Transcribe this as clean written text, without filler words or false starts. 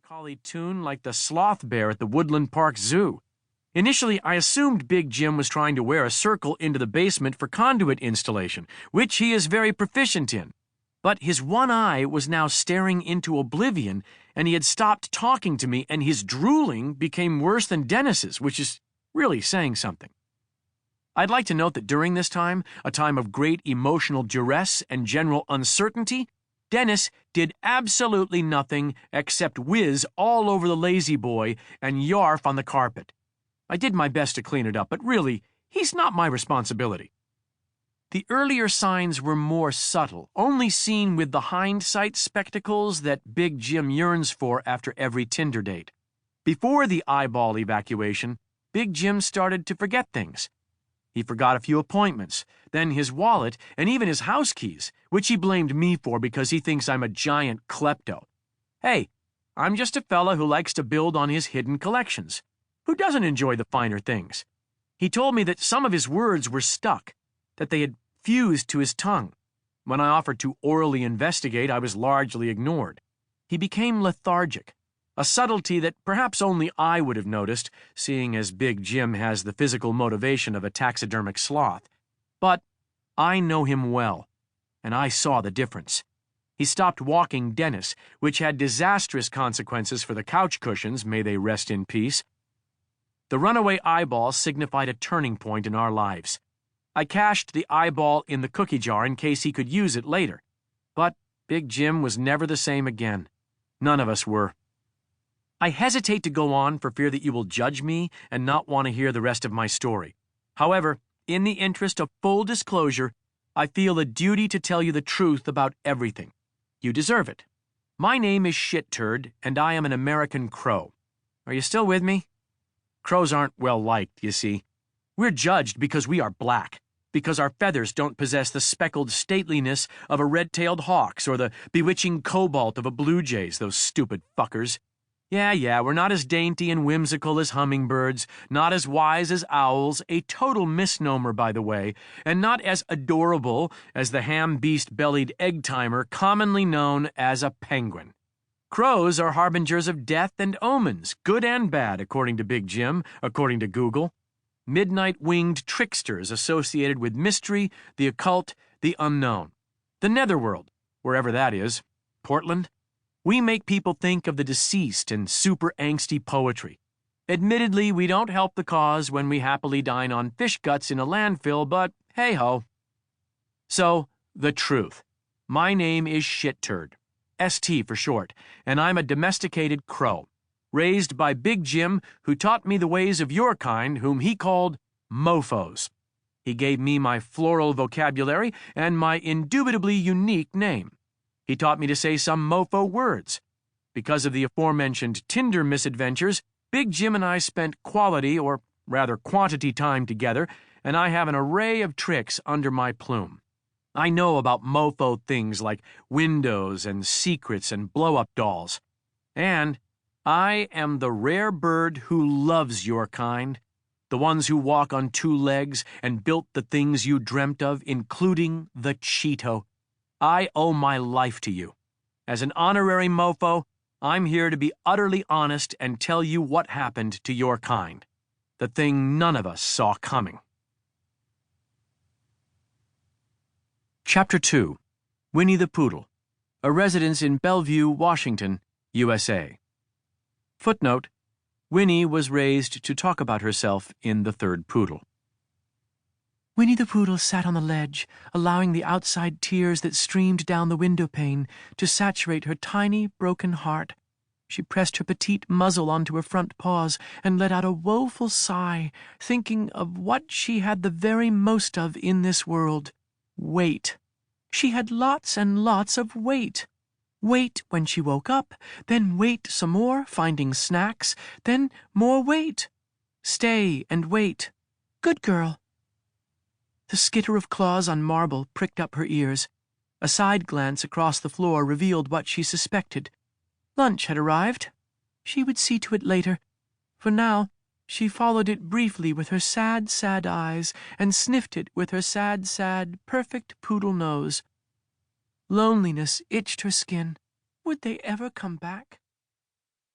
melancholy tune like the sloth bear at the Woodland Park Zoo. Initially, I assumed Big Jim was trying to wear a circle into the basement for conduit installation, which he is very proficient in. But his one eye was now staring into oblivion, and he had stopped talking to me, and his drooling became worse than Dennis's, which is really saying something. I'd like to note that during this time, a time of great emotional duress and general uncertainty, Dennis did absolutely nothing except whiz all over the lazy boy and yarf on the carpet. I did my best to clean it up, but really, he's not my responsibility. The earlier signs were more subtle, only seen with the hindsight spectacles that Big Jim yearns for after every Tinder date. Before the eyeball evacuation, Big Jim started to forget things. He forgot a few appointments, then his wallet, and even his house keys, which he blamed me for because he thinks I'm a giant klepto. Hey, I'm just a fella who likes to build on his hidden collections. Who doesn't enjoy the finer things? He told me that some of his words were stuck, that they had fused to his tongue. When I offered to orally investigate, I was largely ignored. He became lethargic, a subtlety that perhaps only I would have noticed, seeing as Big Jim has the physical motivation of a taxidermic sloth. But I know him well, and I saw the difference. He stopped walking Dennis, which had disastrous consequences for the couch cushions, may they rest in peace. The runaway eyeball signified a turning point in our lives. I cached the eyeball in the cookie jar in case he could use it later. But Big Jim was never the same again. None of us were. I hesitate to go on for fear that you will judge me and not want to hear the rest of my story. However, in the interest of full disclosure, I feel a duty to tell you the truth about everything. You deserve it. My name is Shit-Turd, and I am an American crow. Are you still with me? Crows aren't well liked, you see. We're judged because we are black, because our feathers don't possess the speckled stateliness of a red-tailed hawk's or the bewitching cobalt of a blue jay's, those stupid fuckers. Yeah, we're not as dainty and whimsical as hummingbirds, not as wise as owls, a total misnomer, by the way, and not as adorable as the ham-beast-bellied egg-timer commonly known as a penguin. Crows are harbingers of death and omens, good and bad, according to Big Jim, according to Google. Midnight-winged tricksters associated with mystery, the occult, the unknown. The netherworld, wherever that is. Portland? We make people think of the deceased in super angsty poetry. Admittedly, we don't help the cause when we happily dine on fish guts in a landfill, but hey-ho. So, the truth. My name is Shit-Turd, ST for short, and I'm a domesticated crow, raised by Big Jim, who taught me the ways of your kind, whom he called mofos. He gave me my floral vocabulary and my indubitably unique name. He taught me to say some mofo words. Because of the aforementioned Tinder misadventures, Big Jim and I spent quality, or rather quantity time together, and I have an array of tricks under my plume. I know about mofo things like windows and secrets and blow-up dolls. And I am the rare bird who loves your kind, the ones who walk on two legs and built the things you dreamt of, including the Cheeto. I owe my life to you. As an honorary mofo, I'm here to be utterly honest and tell you what happened to your kind. The thing none of us saw coming. Chapter 2. Winnie the Poodle. A residence in Bellevue, Washington, USA. Footnote: Winnie was raised to talk about herself in The Third Poodle. Winnie the Poodle sat on the ledge, allowing the outside tears that streamed down the window pane to saturate her tiny, broken heart. She pressed her petite muzzle onto her front paws and let out a woeful sigh, thinking of what she had the very most of in this world: weight. She had lots and lots of weight. Wait when she woke up, then wait some more, finding snacks, then more weight. Stay and wait. Good girl. The skitter of claws on marble pricked up her ears. A side glance across the floor revealed what she suspected. Lunch had arrived. She would see to it later. For now, she followed it briefly with her sad, sad eyes and sniffed it with her sad, sad, perfect poodle nose. Loneliness itched her skin. Would they ever come back?